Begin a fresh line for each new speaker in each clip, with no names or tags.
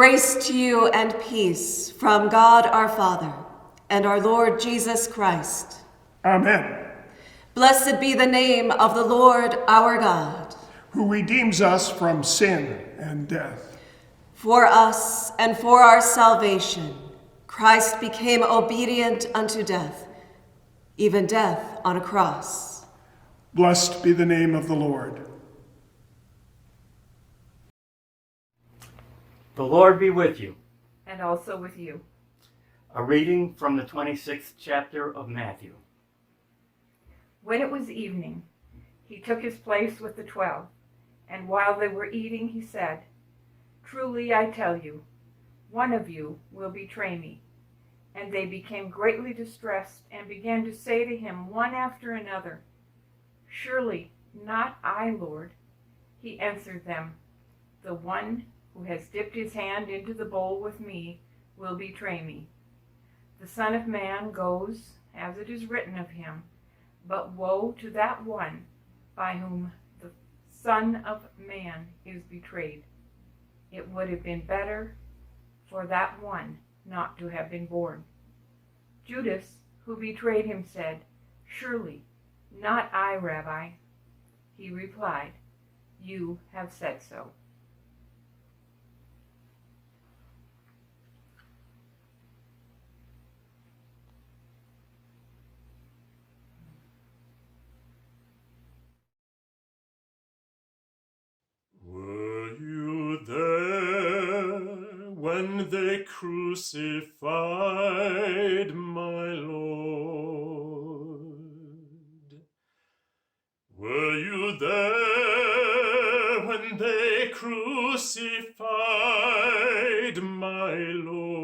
Grace to you and peace from God our Father and our Lord Jesus Christ.
Amen.
Blessed be the name of the Lord our God,
who redeems us from sin and death.
For us and for our salvation, Christ became obedient unto death, even death on a cross.
Blessed be the name of the Lord.
The Lord be with you.
And also with you.
A reading from the 26th chapter of Matthew.
When it was evening, he took his place with the 12, and while they were eating, he said, "Truly I tell you, one of you will betray me." And they became greatly distressed and began to say to him one after another, "Surely not I, Lord." He answered them, "The one who has dipped his hand into the bowl with me will betray me. The Son of Man goes as it is written of him, but woe to that one by whom the Son of Man is betrayed. It would have been better for that one not to have been born." Judas, who betrayed him, said, "Surely not I, Rabbi." He replied, "You have said so."
Were you there when they crucified my Lord? Were you there when they crucified my Lord?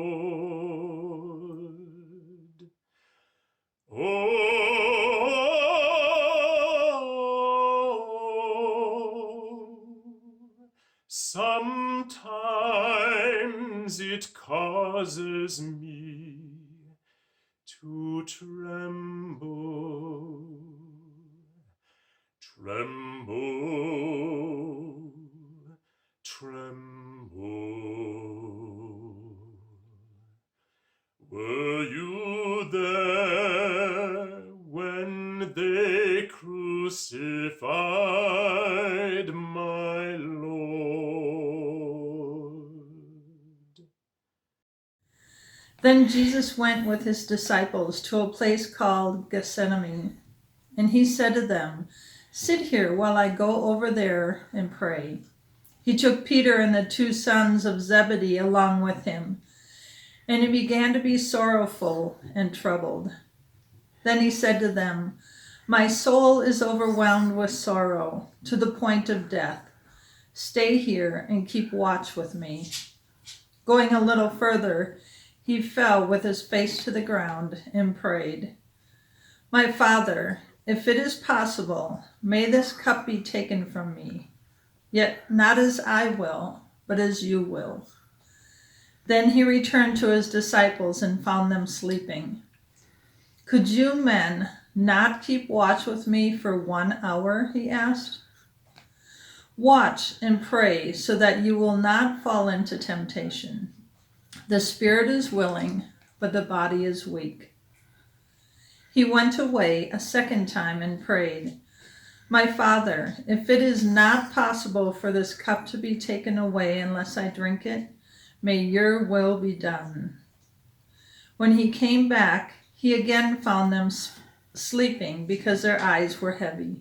Sometimes it causes me to tremble, tremble, tremble. Were you there when they crucified my Lord?
Then Jesus went with his disciples to a place called Gethsemane, and he said to them, "Sit here while I go over there and pray." He took Peter and the 2 sons of Zebedee along with him, and he began to be sorrowful and troubled. Then he said to them, "My soul is overwhelmed with sorrow to the point of death. Stay here and keep watch with me." Going a little further, he fell with his face to the ground and prayed, "My Father, if it is possible, may this cup be taken from me. Yet not as I will, but as you will." Then he returned to his disciples and found them sleeping. "Could you men not keep watch with me for 1 hour?" he asked. "Watch and pray so that you will not fall into temptation. The spirit is willing, but the body is weak." He went away a second time and prayed, "My Father, if it is not possible for this cup to be taken away unless I drink it, may your will be done." When he came back, he again found them sleeping because their eyes were heavy.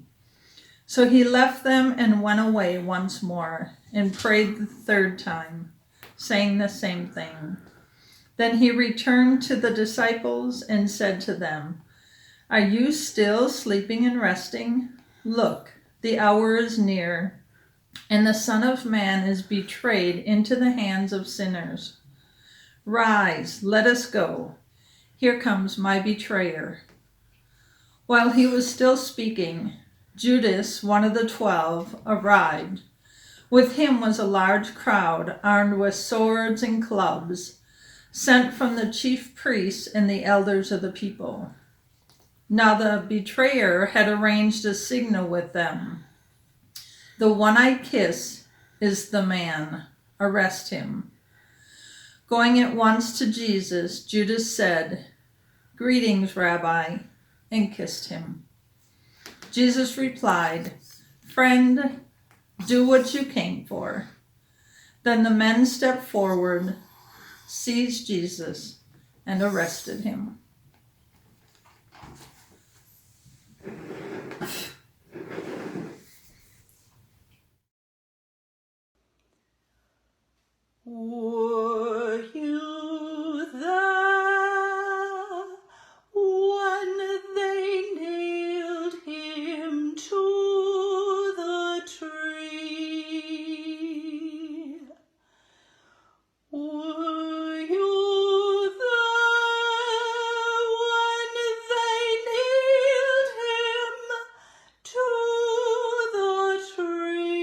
So he left them and went away once more and prayed the 3rd time, saying the same thing. Then he returned to the disciples and said to them, "Are you still sleeping and resting? Look, the hour is near, and the Son of Man is betrayed into the hands of sinners. Rise, let us go. Here comes my betrayer." While he was still speaking, Judas, one of the 12, arrived. With him was a large crowd armed with swords and clubs, sent from the chief priests and the elders of the people. Now the betrayer had arranged a signal with them. "The one I kiss is the man. Arrest him." Going at once to Jesus, Judas said, "Greetings, Rabbi," and kissed him. Jesus replied, "Friend, do what you came for." Then the men stepped forward, seized Jesus, and arrested him.
Were you there when they nailed him to the tree? Were you there when they nailed him to the tree?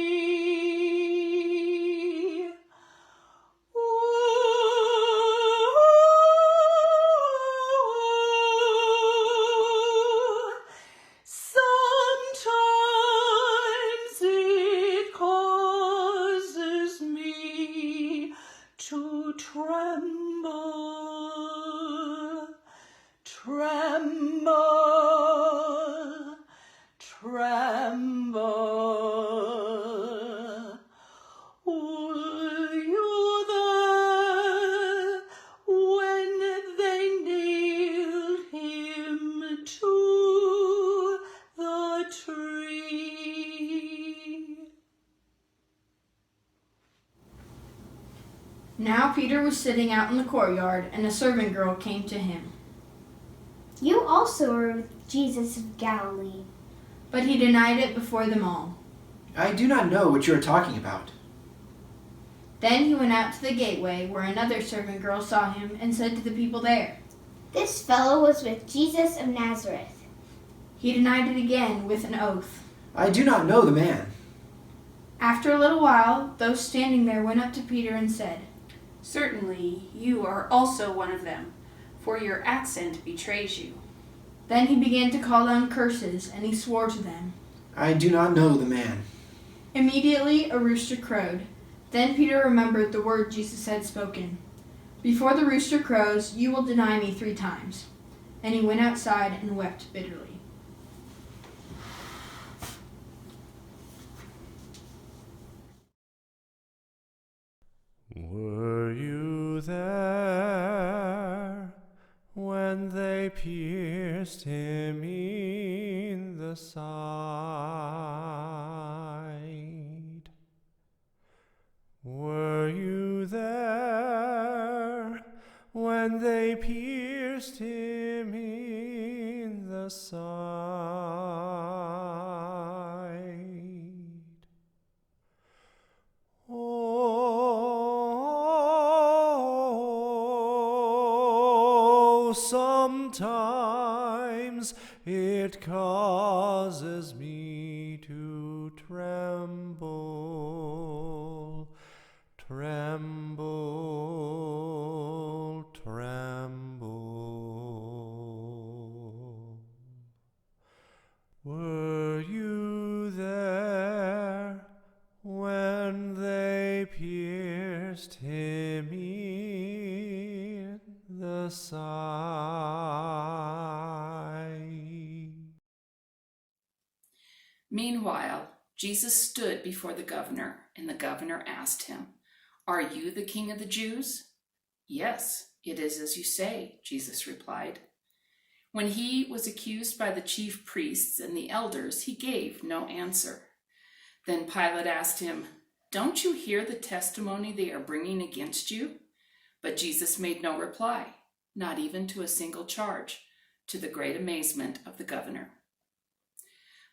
Sometimes it causes me to tremble, tremble, tremble. Were you there when they nailed him to the tree?
Now Peter was sitting out in the courtyard, and a servant girl came to him.
"You also are with Jesus of Galilee."
But he denied it before them all.
I do not know what you are talking about.
Then he went out to the gateway, where another servant girl saw him, and said to the people there,
"This fellow was with Jesus of Nazareth."
He denied it again with an oath.
I do not know the man.
After a little while, those standing there went up to Peter and said,
"Certainly you are also one of them, for your accent betrays you."
Then he began to call down curses, and he swore to them.
I do not know the man.
Immediately a rooster crowed. Then Peter remembered the word Jesus had spoken. "Before the rooster crows, you will deny me 3 times." And he went outside and wept bitterly.
Were you there when they pierced him in the side? Were you there when they pierced him in the side? Oh, sometimes it causes me to tremble, tremble, tremble. Were you there when they pierced him in the side?
Meanwhile, Jesus stood before the governor, and the governor asked him, "Are you the king of the Jews?" "Yes, it is as you say," Jesus replied. When he was accused by the chief priests and the elders, he gave no answer. Then Pilate asked him, "Don't you hear the testimony they are bringing against you?" But Jesus made no reply, not even to a single charge, to the great amazement of the governor.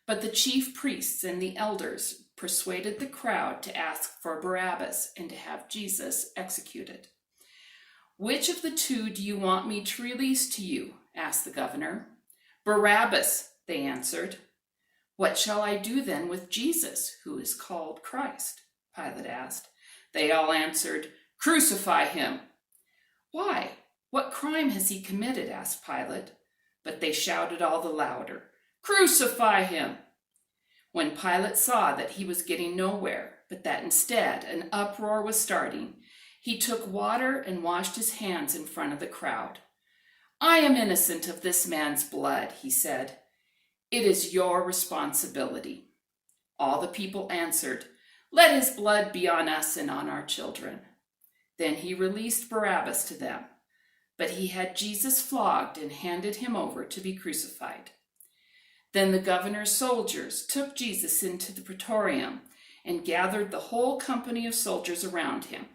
But the chief priests and the elders persuaded the crowd to ask for Barabbas and to have Jesus executed. "Which of the 2 do you want me to release to you?" asked the governor. "Barabbas," they answered. "What shall I do then with Jesus, who is called Christ?" Pilate asked. They all answered, "Crucify him." "Why? What crime has he committed?" asked Pilate. But they shouted all the louder, "Crucify him!" When Pilate saw that he was getting nowhere, but that instead an uproar was starting, He took water and washed his hands in front of the crowd. "I am innocent of this man's blood," he said. "It is your responsibility." All the people answered, "Let his blood be on us and on our children." Then he released Barabbas to them, but he had Jesus flogged and handed him over to be crucified. Then the governor's soldiers took Jesus into the praetorium and gathered the whole company of soldiers around him.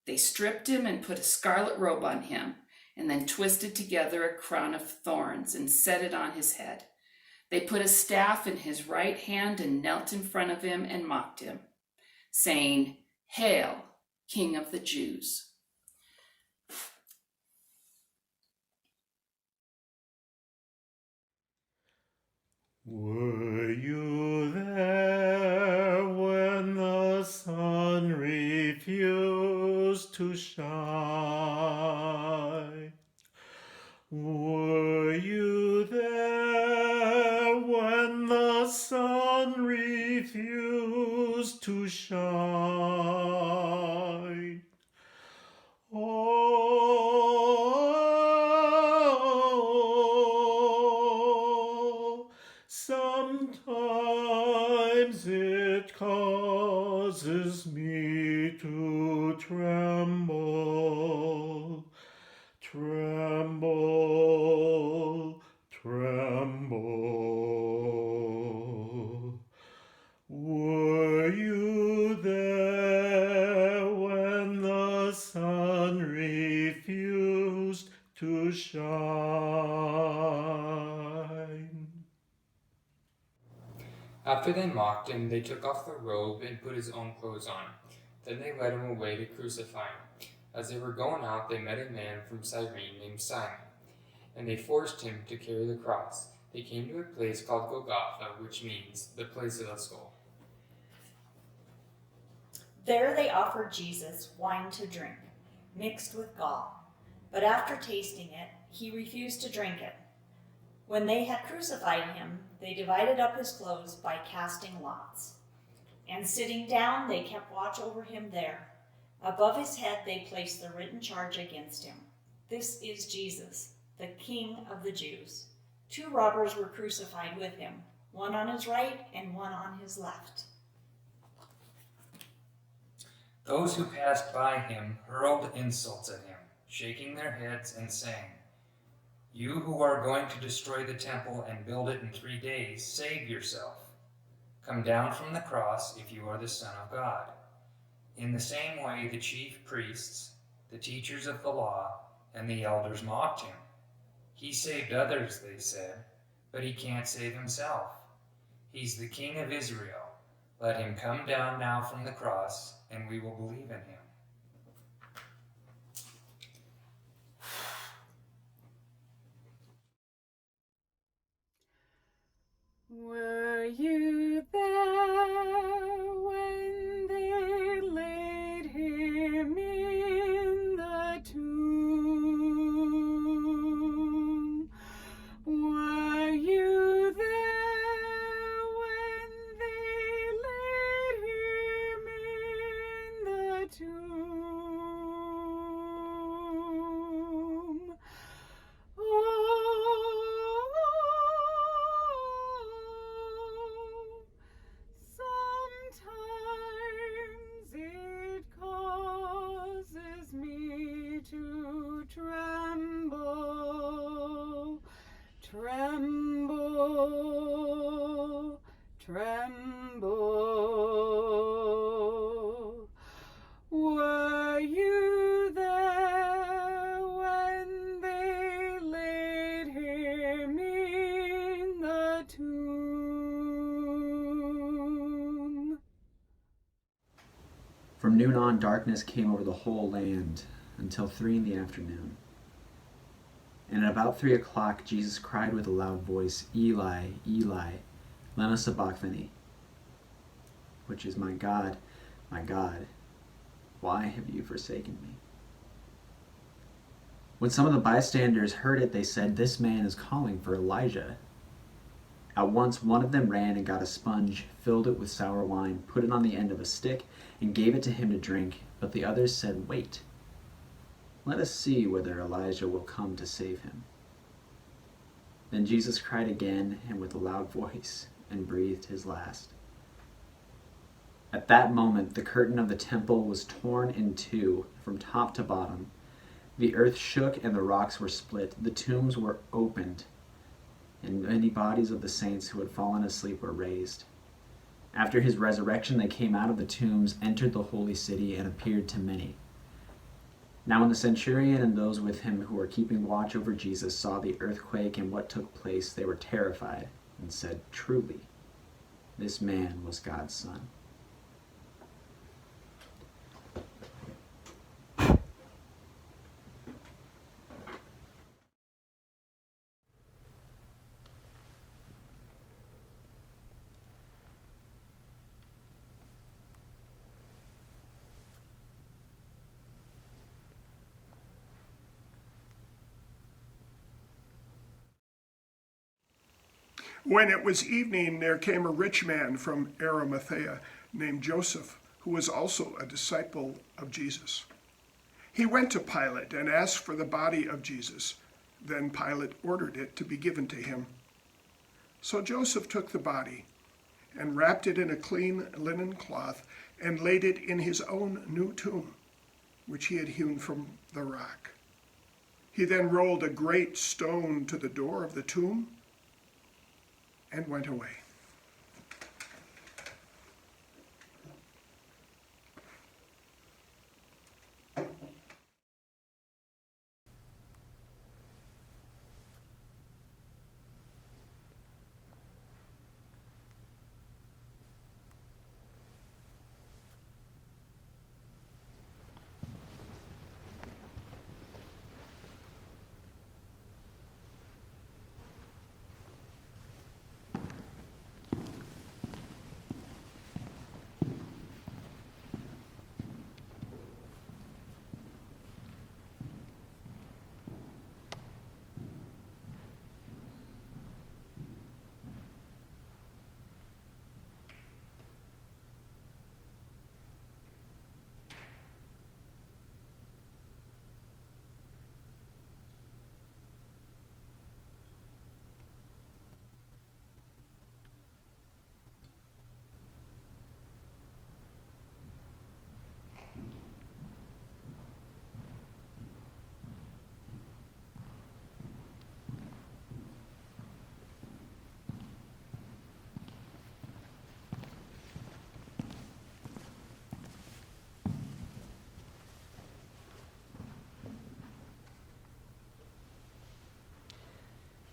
They stripped him and put a scarlet robe on him, and then twisted together a crown of thorns and set it on his head. They put a staff in his right hand and knelt in front of him and mocked him, saying, "Hail, King of the Jews."
Were you there when the sun refused to shine? Were you there when the sun refused to shine? Oh, sometimes it causes me to tremble, tremble, tremble. Were you there when the sun refused to shine?
After they mocked him, they took off the robe and put his own clothes on. Then they led him away to crucify him. As they were going out, they met a man from Cyrene named Simon, and they forced him to carry the cross. They came to a place called Golgotha, which means the place of the skull.
There they offered Jesus wine to drink, mixed with gall. But after tasting it, he refused to drink it. When they had crucified him, they divided up his clothes by casting lots. And sitting down, they kept watch over him there. Above his head they placed the written charge against him: "This is Jesus, the King of the Jews." 2 robbers were crucified with him, one on his right and one on his left.
Those who passed by him hurled insults at him, shaking their heads and saying, "You who are going to destroy the temple and build it in 3 days, save yourself. Come down from the cross if you are the Son of God." In the same way, the chief priests, the teachers of the law, and the elders mocked him. "He saved others," they said, "but he can't save himself. He's the King of Israel. Let him come down now from the cross, and we will believe in him."
Were you there when they laid him in the tomb? Were you there when they laid him in the tomb? Sometimes it causes me to tremble, tremble, tremble. Were you there when they laid him in the tomb?
From noon on, darkness came over the whole land until 3 p.m. And at about 3 o'clock, Jesus cried with a loud voice, "Eli, Eli, lema sabachthani," which is, my God, why have you forsaken me?" When some of the bystanders heard it, they said, "This man is calling for Elijah." At once one of them ran and got a sponge, filled it with sour wine, put it on the end of a stick, and gave it to him to drink. But the others said, "Wait, Let us see whether Elijah will come to save him." Then Jesus cried again and with a loud voice, and breathed his last. At that moment the curtain of the temple was torn in two from top to bottom. The earth shook and the rocks were split. The tombs were opened, and many bodies of the saints who had fallen asleep were raised. After his resurrection they came out of the tombs, entered the holy city, and appeared to many. Now when the centurion and those with him who were keeping watch over Jesus saw the earthquake and what took place, they were terrified and said, "Truly, this man was God's Son."
When it was evening, there came a rich man from Arimathea named Joseph, who was also a disciple of Jesus. He went to Pilate and asked for the body of Jesus. Then Pilate ordered it to be given to him. So Joseph took the body and wrapped it in a clean linen cloth and laid it in his own new tomb, which he had hewn from the rock. He then rolled a great stone to the door of the tomb and went away.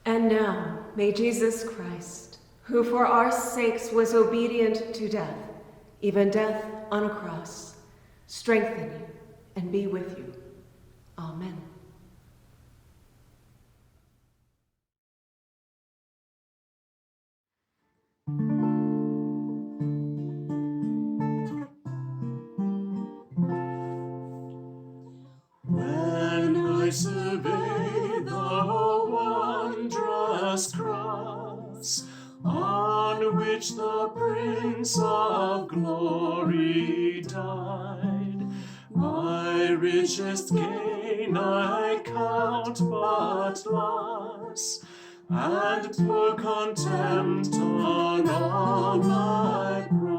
And now, may Jesus Christ, who for our sakes was obedient to death, even death on a cross, strengthen you and be with you. Amen.
When I survey the wondrous cross on which the Prince of Glory died, my richest gain I count but loss, and pour contempt on all my pride.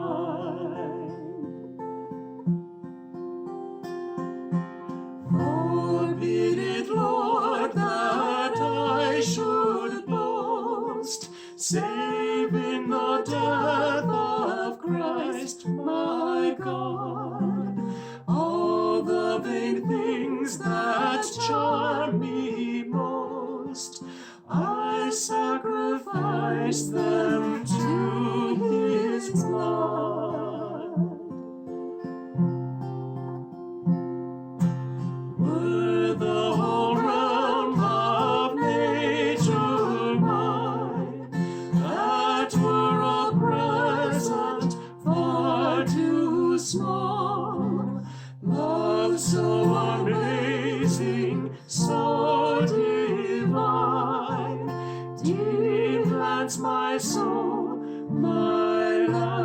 Forbid it, Lord, that I should boast, save in the death of Christ my God. All the vain things that charm me most, I sacrifice them to his blood. Were the whole realm of nature mine, that were a present far too small. Love so amazing, so divine, demands my soul, my life.